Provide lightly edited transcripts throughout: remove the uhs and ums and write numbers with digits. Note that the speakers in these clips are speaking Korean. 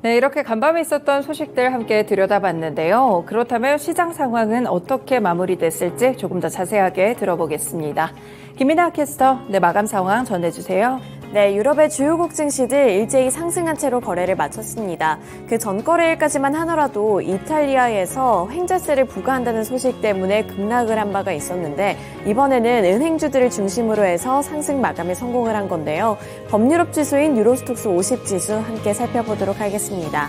네, 이렇게 간밤에 있었던 소식들 함께 들여다봤는데요. 그렇다면 시장 상황은 어떻게 마무리됐을지 조금 더 자세하게 들어보겠습니다. 김민아 캐스터, 네, 마감 상황 전해주세요. 네, 유럽의 주요국 증시들 일제히 상승한 채로 거래를 마쳤습니다. 그 전 거래일까지만 하더라도 이탈리아에서 횡재세를 부과한다는 소식 때문에 급락을 한 바가 있었는데 이번에는 은행주들을 중심으로 해서 상승 마감에 성공을 한 건데요. 범유럽 지수인 유로스톡스 50 지수 함께 살펴보도록 하겠습니다.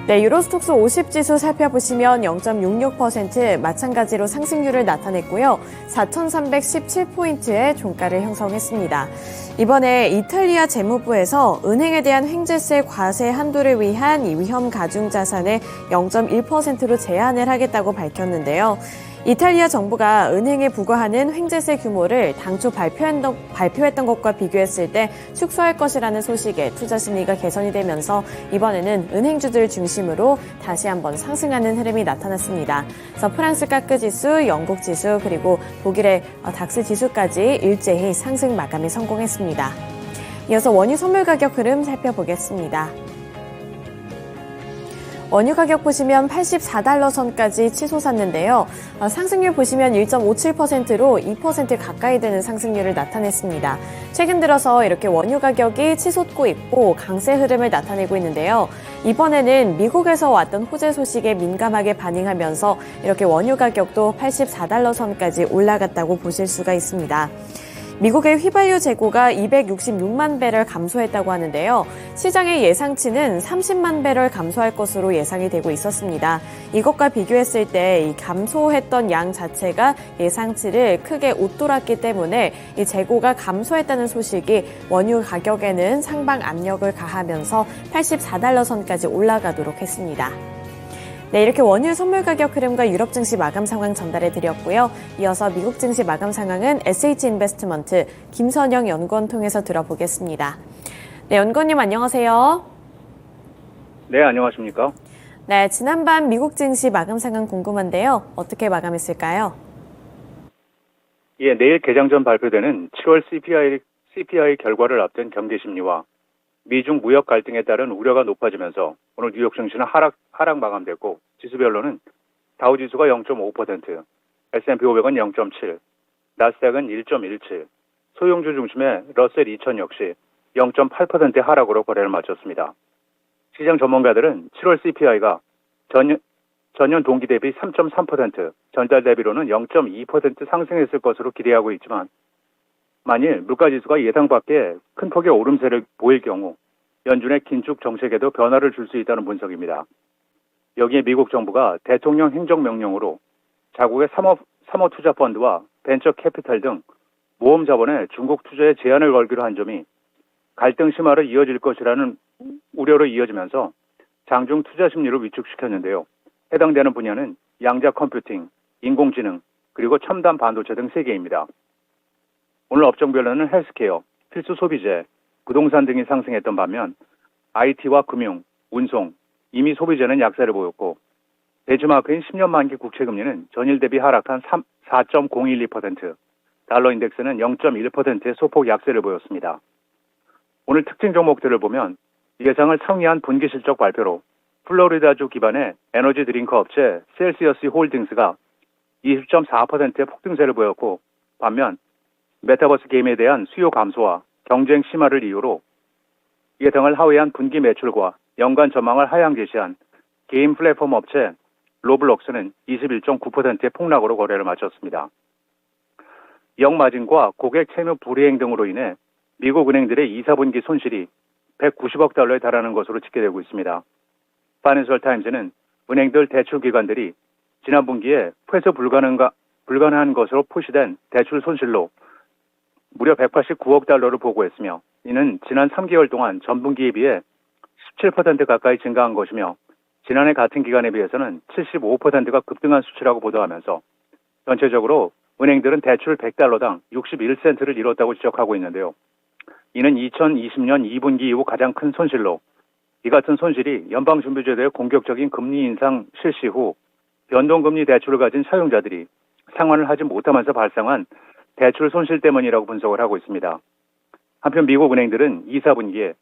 네, 유로스톡스 50 지수 살펴보시면 0.66% 마찬가지로 상승률을 나타냈고요. 4,317포인트의 종가를 형성했습니다. 이번에 이탈리아 재무부에서 은행에 대한 횡재세 과세 한도를 위한 이 위험 가중 자산을 0.1%로 제한을 하겠다고 밝혔는데요. 이탈리아 정부가 은행에 부과하는 횡재세 규모를 당초 발표했던 것과 비교했을 때 축소할 것이라는 소식에 투자 심리가 개선이 되면서 이번에는 은행주들을 중심으로 다시 한번 상승하는 흐름이 나타났습니다. 그래서 프랑스 까크 지수, 영국 지수, 그리고 독일의 닥스 지수까지 일제히 상승 마감에 성공했습니다. 이어서 원유 선물 가격 흐름 살펴보겠습니다. 원유 가격 보시면 84달러 선까지 치솟았는데요. 상승률 보시면 1.57%로 2% 가까이 되는 상승률을 나타냈습니다. 최근 들어서 이렇게 원유 가격이 치솟고 있고 강세 흐름을 나타내고 있는데요. 이번에는 미국에서 왔던 호재 소식에 민감하게 반응하면서 이렇게 원유 가격도 84달러 선까지 올라갔다고 보실 수가 있습니다. 미국의 휘발유 재고가 266만 배럴 감소했다고 하는데요. 시장의 예상치는 30만 배럴 감소할 것으로 예상이 되고 있었습니다. 이것과 비교했을 때 이 감소했던 양 자체가 예상치를 크게 웃돌았기 때문에 이 재고가 감소했다는 소식이 원유 가격에는 상방 압력을 가하면서 84달러 선까지 올라가도록 했습니다. 네, 이렇게 원유 선물 가격 흐름과 유럽 증시 마감 상황 전달해 드렸고요. 이어서 미국 증시 마감 상황은 SH인베스트먼트 김선영 연구원 통해서 들어보겠습니다. 네, 연구원님 안녕하세요. 네, 안녕하십니까? 네, 지난밤 미국 증시 마감 상황 궁금한데요. 어떻게 마감했을까요? 예, 내일 개장 전 발표되는 7월 CPI 결과를 앞둔 경제 심리와 미중 무역 갈등에 따른 우려가 높아지면서 오늘 뉴욕 증시는 하락 마감됐고 지수별로는 다우지수가 0.5%, S&P 500은 0.7, 나스닥은 1.17, 소형주 중심의 러셀 2000 역시 0.8%의 하락으로 거래를 마쳤습니다. 시장 전문가들은 7월 CPI가 전년 동기 대비 3.3%, 전달 대비로는 0.2% 상승했을 것으로 기대하고 있지만 만일 물가지수가 예상 밖에 큰 폭의 오름세를 보일 경우 연준의 긴축 정책에도 변화를 줄 수 있다는 분석입니다. 여기에 미국 정부가 대통령 행정명령으로 자국의 사모투자펀드와 벤처 캐피탈 등 모험 자본의 중국 투자에 제한을 걸기로 한 점이 갈등 심화로 이어질 것이라는 우려로 이어지면서 장중 투자 심리를 위축시켰는데요. 해당되는 분야는 양자 컴퓨팅, 인공지능, 그리고 첨단 반도체 등 3개입니다. 오늘 업종별로는 헬스케어, 필수 소비재, 부동산 등이 상승했던 반면 IT와 금융, 운송, 임의 소비재는 약세를 보였고 베이주마크인 10년 만기 국채금리는 전일 대비 하락한 4.012%, 달러 인덱스는 0.1%의 소폭 약세를 보였습니다. 오늘 특징 종목들을 보면 예상을 상회한 분기 실적 발표로 플로리다주 기반의 에너지 드링크 업체 셀시어스 홀딩스가 20.4%의 폭등세를 보였고 반면 메타버스 게임에 대한 수요 감소와 경쟁 심화를 이유로 예상을 하회한 분기 매출과 연간 전망을 하향 제시한 게임 플랫폼 업체 로블록스는 21.9%의 폭락으로 거래를 마쳤습니다. 역마진과 고객 채무 불이행 등으로 인해 미국 은행들의 2, 4분기 손실이 190억 달러에 달하는 것으로 집계되고 있습니다. 파이낸셜 타임즈는 은행들 대출 기관들이 지난 분기에 회수 불가능한 것으로 표시된 대출 손실로 무려 189억 달러를 보고했으며 이는 지난 3개월 동안 전분기에 비해 17% 가까이 증가한 것이며 지난해 같은 기간에 비해서는 75%가 급등한 수치라고 보도하면서 전체적으로 은행들은 대출 100달러당 61센트를 잃었다고 지적하고 있는데요. 이는 2020년 2분기 이후 가장 큰 손실로 이 같은 손실이 연방준비제도의 공격적인 금리 인상 실시 후 변동금리 대출을 가진 사용자들이 상환을 하지 못하면서 발생한 대출 손실 때문이라고 분석을 하고 있습니다. 한편 미국 은행들은 2, 4분기에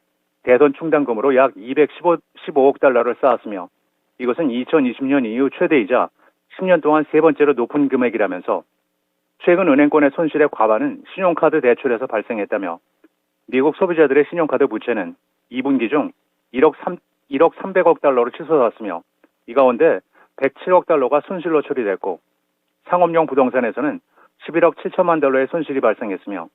대선 충당금으로 약 215억 달러를 쌓았으며 이것은 2020년 이후 최대이자 10년 동안 세 번째로 높은 금액이라면서 최근 은행권의 손실의 과반은 신용카드 대출에서 발생했다며 미국 소비자들의 신용카드 부채는 2분기 중 1억 300억 달러로 치솟았으며 이 가운데 107억 달러가 손실로 처리됐고 상업용 부동산에서는 11억 7천만 달러의 손실이 발생했으며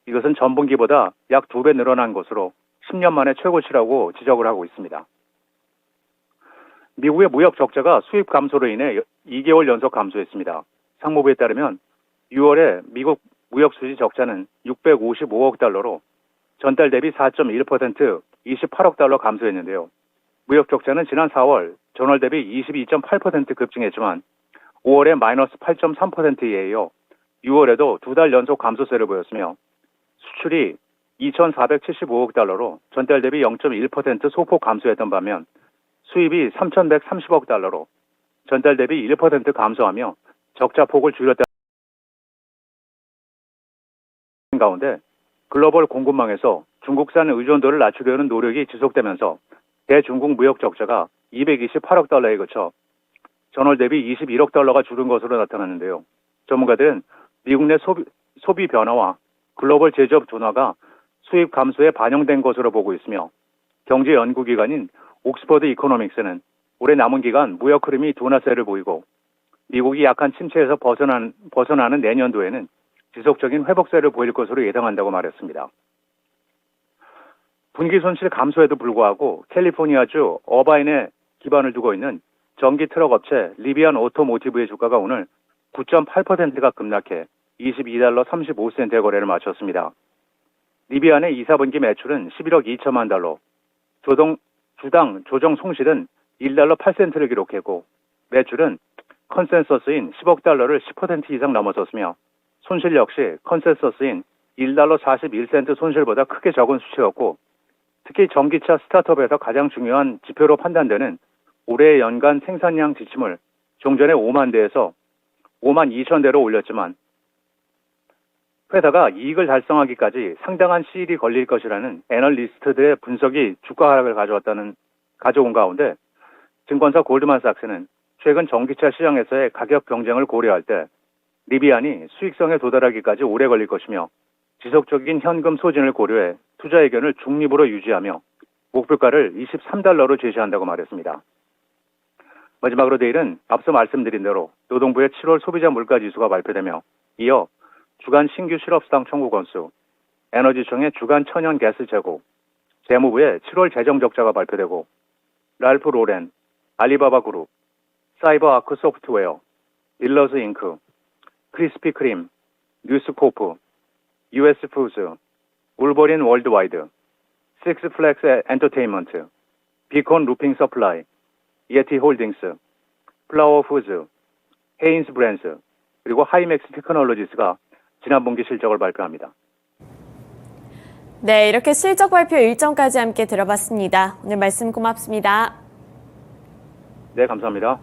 이것은 전분기보다 약 2배 늘어난 것으로 10년 만에 최고치라고 지적을 하고 있습니다. 미국의 무역 적자가 수입 감소로 인해 2개월 연속 감소했습니다. 상무부에 따르면 6월에 미국 무역 수지 적자는 655억 달러로 전달 대비 4.1% 28억 달러 감소했는데요. 무역 적자는 지난 4월 전월 대비 22.8% 급증했지만 5월에 마이너스 8.3%에 이어 6월에도 2달 연속 감소세를 보였으며 수출이 2,475억 달러로 전달 대비 0.1% 소폭 감소했던 반면 수입이 3,130억 달러로 전달 대비 1% 감소하며 적자 폭을 줄였다는 가운데 글로벌 공급망에서 중국산 의존도를 낮추려는 노력이 지속되면서 대중국 무역 적자가 228억 달러에 그쳐 전월 대비 21억 달러가 줄은 것으로 나타났는데요. 전문가들은 미국 내 소비 변화와 글로벌 제조업 둔화가 수입 감소에 반영된 것으로 보고 있으며 경제 연구기관인 옥스퍼드 이코노믹스는 올해 남은 기간 무역 흐름이 둔화세를 보이고 미국이 약한 침체에서 벗어나는 내년도에는 지속적인 회복세를 보일 것으로 예상한다고 말했습니다. 분기 손실 감소에도 불구하고 캘리포니아주 어바인에 기반을 두고 있는 전기 트럭 업체 리비안 오토모티브의 주가가 오늘 9.8%가 급락해 22달러 35센트의 거래를 마쳤습니다. 리비안의 2, 4분기 매출은 11억 2천만 달러, 주당 조정 손실은 1달러 8센트를 기록했고 매출은 컨센서스인 10억 달러를 10% 이상 넘어섰으며 손실 역시 컨센서스인 1달러 41센트 손실보다 크게 적은 수치였고 특히 전기차 스타트업에서 가장 중요한 지표로 판단되는 올해의 연간 생산량 지침을 종전에 5만 대에서 5만 2천 대로 올렸지만 회사가 이익을 달성하기까지 상당한 시일이 걸릴 것이라는 애널리스트들의 분석이 주가 하락을 가져온 가운데 증권사 골드만삭스는 최근 전기차 시장에서의 가격 경쟁을 고려할 때 리비안이 수익성에 도달하기까지 오래 걸릴 것이며 지속적인 현금 소진을 고려해 투자 의견을 중립으로 유지하며 목표가를 23달러로 제시한다고 말했습니다. 마지막으로 내일은 앞서 말씀드린 대로 노동부의 7월 소비자 물가지수가 발표되며 이어 주간 신규 실업수당 청구 건수, 에너지청의 주간 천연 가스 재고, 재무부의 7월 재정 적자가 발표되고 랄프 로렌, 알리바바 그룹, 사이버 아크 소프트웨어, 딜러스 잉크, 크리스피 크림, 뉴스코프, US 푸드, 울버린 월드와이드, 식스플렉스 엔터테인먼트, 비콘 루핑 서플라이, 예티 홀딩스, 플라워 푸드, 헤인스 브랜스, 그리고 하이맥스 테크놀로지스가 지난 분기 실적을 발표합니다. 네, 이렇게 실적 발표 일정까지 함께 들어봤습니다. 오늘 말씀 고맙습니다. 네, 감사합니다.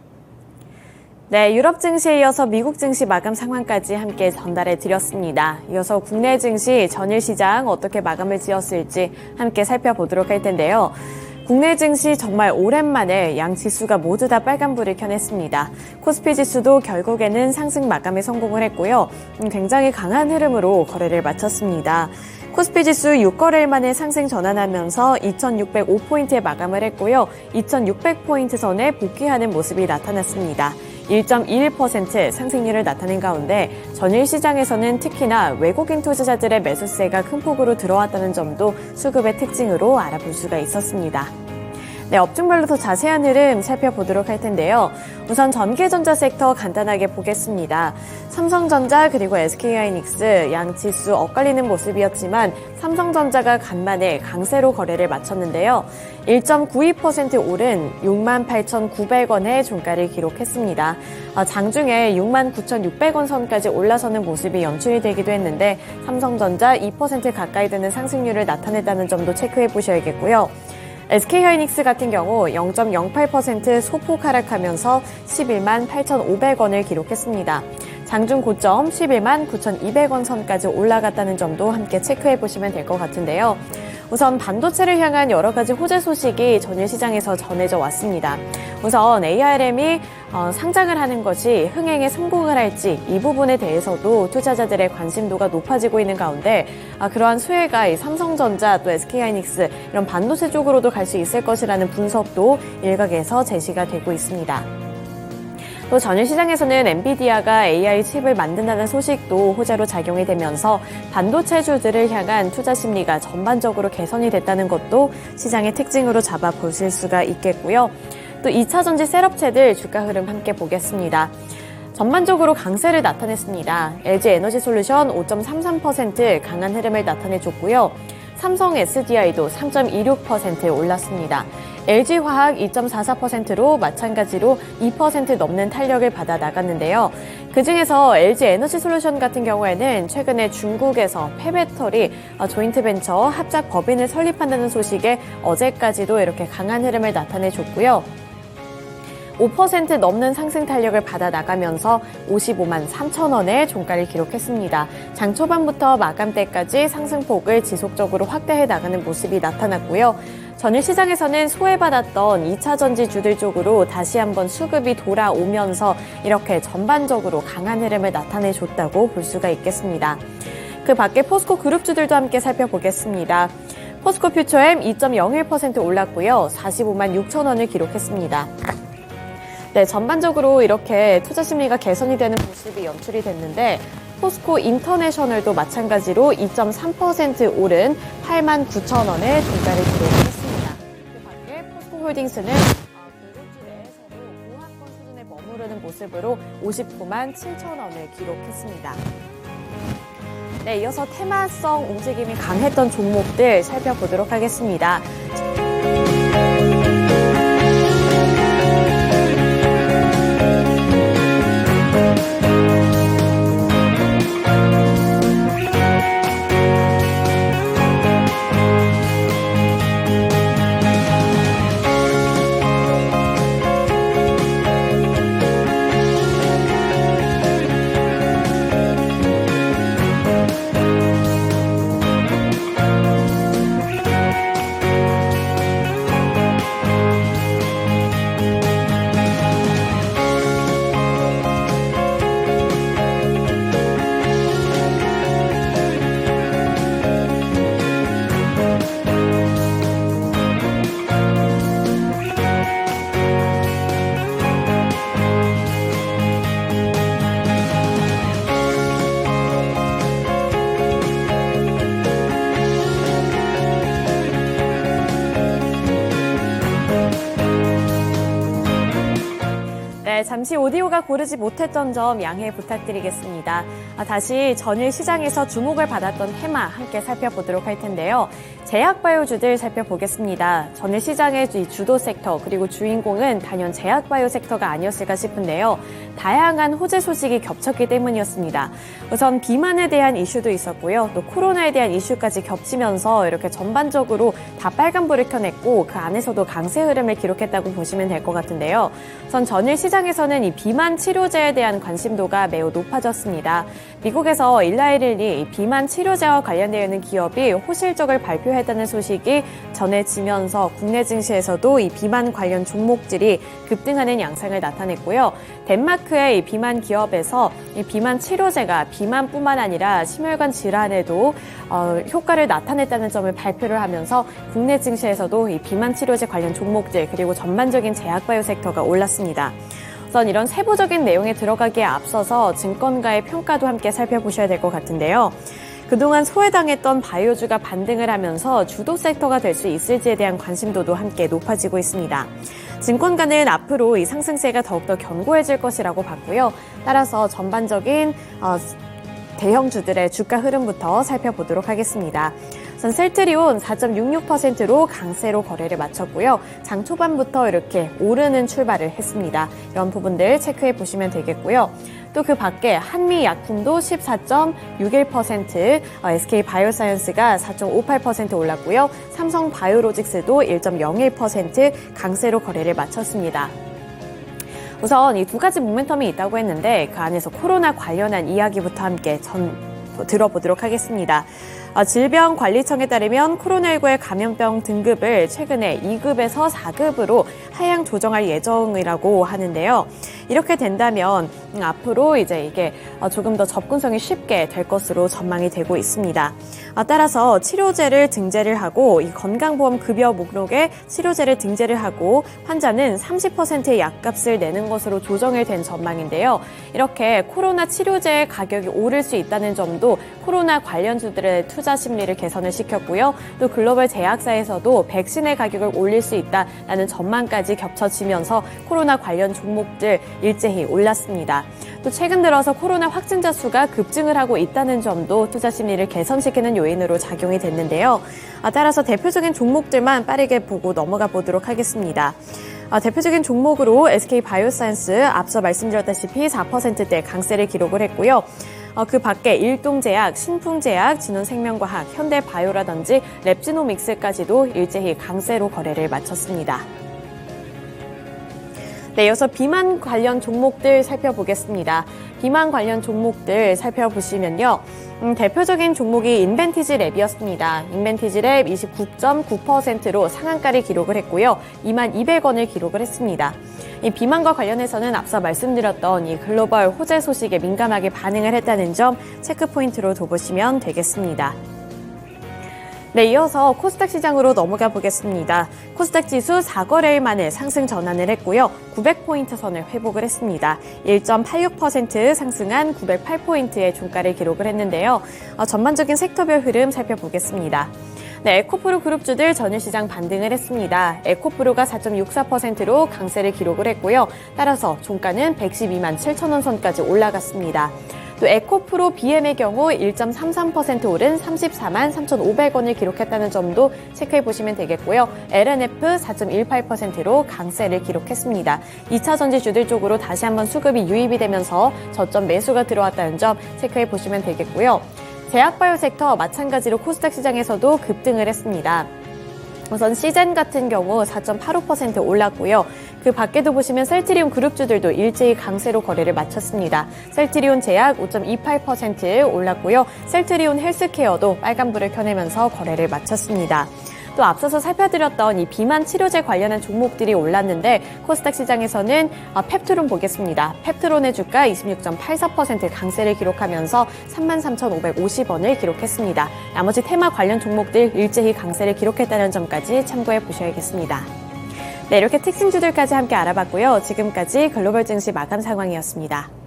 네, 유럽 증시에 이어서 미국 증시 마감 상황까지 함께 전달해 드렸습니다. 이어서 국내 증시 전일 시장 어떻게 마감을 지었을지 함께 살펴보도록 할 텐데요. 국내 증시 정말 오랜만에 양 지수가 모두 다 빨간불을 켜냈습니다. 코스피 지수도 결국에는 상승 마감에 성공을 했고요. 굉장히 강한 흐름으로 거래를 마쳤습니다. 코스피 지수 6거래일 만에 상승 전환하면서 2605포인트에 마감을 했고요. 2600포인트 선에 복귀하는 모습이 나타났습니다. 1.21% 상승률을 나타낸 가운데 전일 시장에서는 특히나 외국인 투자자들의 매수세가 큰 폭으로 들어왔다는 점도 수급의 특징으로 알아볼 수가 있었습니다. 네, 업종별로 더 자세한 흐름 살펴보도록 할 텐데요. 우선 전기전자 섹터 간단하게 보겠습니다. 삼성전자 그리고 SK하이닉스 양 지수 엇갈리는 모습이었지만 삼성전자가 간만에 강세로 거래를 마쳤는데요. 1.92% 오른 68,900원의 종가를 기록했습니다. 장중에 69,600원 선까지 올라서는 모습이 연출이 되기도 했는데 삼성전자 2% 가까이 되는 상승률을 나타냈다는 점도 체크해 보셔야겠고요. SK하이닉스 같은 경우 0.08% 소폭 하락하면서 118,500원을 기록했습니다. 장중 고점 11만 9,200원 선까지 올라갔다는 점도 함께 체크해 보시면 될 것 같은데요. 우선 반도체를 향한 여러 가지 호재 소식이 전일 시장에서 전해져 왔습니다. 우선 ARM이 상장을 하는 것이 흥행에 성공을 할지 이 부분에 대해서도 투자자들의 관심도가 높아지고 있는 가운데 그러한 수혜가 이 삼성전자 또 SK하이닉스 이런 반도체 쪽으로도 갈 수 있을 것이라는 분석도 일각에서 제시가 되고 있습니다. 또 전일 시장에서는 엔비디아가 AI 칩을 만든다는 소식도 호재로 작용이 되면서 반도체주들을 향한 투자 심리가 전반적으로 개선이 됐다는 것도 시장의 특징으로 잡아 보실 수가 있겠고요. 또 2차 전지 셋업체들 주가 흐름 함께 보겠습니다. 전반적으로 강세를 나타냈습니다. LG에너지솔루션 5.33% 강한 흐름을 나타내줬고요. 삼성 SDI도 3.26% 올랐습니다. LG화학 2.44%로 마찬가지로 2% 넘는 탄력을 받아 나갔는데요. 그중에서 LG에너지솔루션 같은 경우에는 최근에 중국에서 폐배터리 조인트 벤처 합작 법인을 설립한다는 소식에 어제까지도 이렇게 강한 흐름을 나타내줬고요. 5% 넘는 상승 탄력을 받아 나가면서 55만 3천 원의 종가를 기록했습니다. 장 초반부터 마감때까지 상승폭을 지속적으로 확대해 나가는 모습이 나타났고요. 전일 시장에서는 소외받았던 2차 전지주들 쪽으로 다시 한번 수급이 돌아오면서 이렇게 전반적으로 강한 흐름을 나타내줬다고 볼 수가 있겠습니다. 그 밖에 포스코 그룹주들도 함께 살펴보겠습니다. 포스코 퓨처엠 2.01% 올랐고요. 45만 6천 원을 기록했습니다. 네, 전반적으로 이렇게 투자 심리가 개선이 되는 모습이 연출이 됐는데 포스코 인터내셔널도 마찬가지로 2.3% 오른 8만 9천 원의 종가를 기록했습니다. 그 밖에 포스코 홀딩스는 그룹주 내에서도 보합권 수준에 머무르는 모습으로 59만 7천 원을 기록했습니다. 네, 이어서 테마성 움직임이 강했던 종목들 살펴보도록 하겠습니다. 잠시 오디오가 고르지 못했던 점 양해 부탁드리겠습니다. 다시 전일 시장에서 주목을 받았던 테마 함께 살펴보도록 할 텐데요. 제약바이오주들 살펴보겠습니다. 전일 시장의 주도 섹터 그리고 주인공은 단연 제약바이오 섹터가 아니었을까 싶은데요. 다양한 호재 소식이 겹쳤기 때문이었습니다. 우선 비만에 대한 이슈도 있었고요. 또 코로나에 대한 이슈까지 겹치면서 이렇게 전반적으로 다 빨간불을 켜냈고 그 안에서도 강세 흐름을 기록했다고 보시면 될 것 같은데요. 우선 전일 시장에서는 이 비만 치료제에 대한 관심도가 매우 높아졌습니다. 미국에서 일라이릴리 비만 치료제와 관련되어 있는 기업이 호실적을 발표했다는 소식이 전해지면서 국내 증시에서도 이 비만 관련 종목들이 급등하는 양상을 나타냈고요. 덴마크의 이 비만 기업에서 이 비만 치료제가 비만뿐만 아니라 심혈관 질환에도 효과를 나타냈다는 점을 발표를 하면서 국내 증시에서도 이 비만 치료제 관련 종목들 그리고 전반적인 제약바이오 섹터가 올랐습니다. 우선 이런 세부적인 내용에 들어가기에 앞서서 증권가의 평가도 함께 살펴보셔야 될 것 같은데요. 그동안 소외당했던 바이오주가 반등을 하면서 주도 섹터가 될 수 있을지에 대한 관심도도 함께 높아지고 있습니다. 증권가는 앞으로 이 상승세가 더욱더 견고해질 것이라고 봤고요. 따라서 전반적인 대형주들의 주가 흐름부터 살펴보도록 하겠습니다. 우선 셀트리온 4.66%로 강세로 거래를 마쳤고요. 장 초반부터 이렇게 오르는 출발을 했습니다. 이런 부분들 체크해 보시면 되겠고요. 또 그 밖에 한미약품도 14.61%, SK바이오사이언스가 4.58% 올랐고요. 삼성바이오로직스도 1.01% 강세로 거래를 마쳤습니다. 우선 이 두 가지 모멘텀이 있다고 했는데 그 안에서 코로나 관련한 이야기부터 함께 들어보도록 하겠습니다. 질병관리청에 따르면 코로나19의 감염병 등급을 최근에 2급에서 4급으로 하향 조정할 예정이라고 하는데요. 이렇게 된다면 앞으로 이제 이게 조금 더 접근성이 쉽게 될 것으로 전망이 되고 있습니다. 따라서 치료제를 등재를 하고 이 건강보험 급여 목록에 치료제를 등재를 하고 환자는 30%의 약값을 내는 것으로 조정이 된 전망인데요. 이렇게 코로나 치료제의 가격이 오를 수 있다는 점도 코로나 관련주들의 투자 심리를 개선을 시켰고요. 또 글로벌 제약사에서도 백신의 가격을 올릴 수 있다라는 전망까지 겹쳐지면서 코로나 관련 종목들 일제히 올랐습니다. 또 최근 들어서 코로나 확진자 수가 급증을 하고 있다는 점도 투자 심리를 개선시키는 요인으로 작용이 됐는데요. 따라서 대표적인 종목들만 빠르게 보고 넘어가 보도록 하겠습니다. 대표적인 종목으로 SK바이오사이언스 앞서 말씀드렸다시피 4%대 강세를 기록을 했고요. 그 밖에 일동제약, 신풍제약, 진원생명과학, 현대바이오라든지 랩지노믹스까지도 일제히 강세로 거래를 마쳤습니다. 네, 이어서 비만 관련 종목들 살펴보겠습니다. 비만 관련 종목들 살펴보시면요. 대표적인 종목이 인벤티지랩이었습니다. 인벤티지랩 29.9%로 상한가를 기록을 했고요. 22,200원을 기록을 했습니다. 이 비만과 관련해서는 앞서 말씀드렸던 이 글로벌 호재 소식에 민감하게 반응을 했다는 점 체크 포인트로 둬보시면 되겠습니다. 네, 이어서 코스닥 시장으로 넘어가 보겠습니다. 코스닥 지수 4거래일 만에 상승 전환을 했고요. 900포인트 선을 회복을 했습니다. 1.86% 상승한 908포인트의 종가를 기록을 했는데요. 전반적인 섹터별 흐름 살펴보겠습니다. 네, 에코프로 그룹주들 전일시장 반등을 했습니다. 에코프로가 4.64%로 강세를 기록을 했고요. 따라서 종가는 112만 7천원 선까지 올라갔습니다. 또 에코프로 BM의 경우 1.33% 오른 34만 3,500원을 기록했다는 점도 체크해 보시면 되겠고요. LNF 4.18%로 강세를 기록했습니다. 2차 전지주들 쪽으로 다시 한번 수급이 유입이 되면서 저점 매수가 들어왔다는 점 체크해 보시면 되겠고요. 제약바이오 섹터 마찬가지로 코스닥 시장에서도 급등을 했습니다. 우선 시젠 같은 경우 4.85% 올랐고요. 그 밖에도 보시면 셀트리온 그룹주들도 일제히 강세로 거래를 마쳤습니다. 셀트리온 제약 5.28% 올랐고요. 셀트리온 헬스케어도 빨간불을 켜내면서 거래를 마쳤습니다. 또 앞서서 살펴드렸던 이 비만 치료제 관련한 종목들이 올랐는데 코스닥 시장에서는 펩트론 보겠습니다. 펩트론의 주가 26.84% 강세를 기록하면서 33,550원을 기록했습니다. 나머지 테마 관련 종목들 일제히 강세를 기록했다는 점까지 참고해 보셔야겠습니다. 네, 이렇게 특징주들까지 함께 알아봤고요. 지금까지 글로벌 증시 마감 상황이었습니다.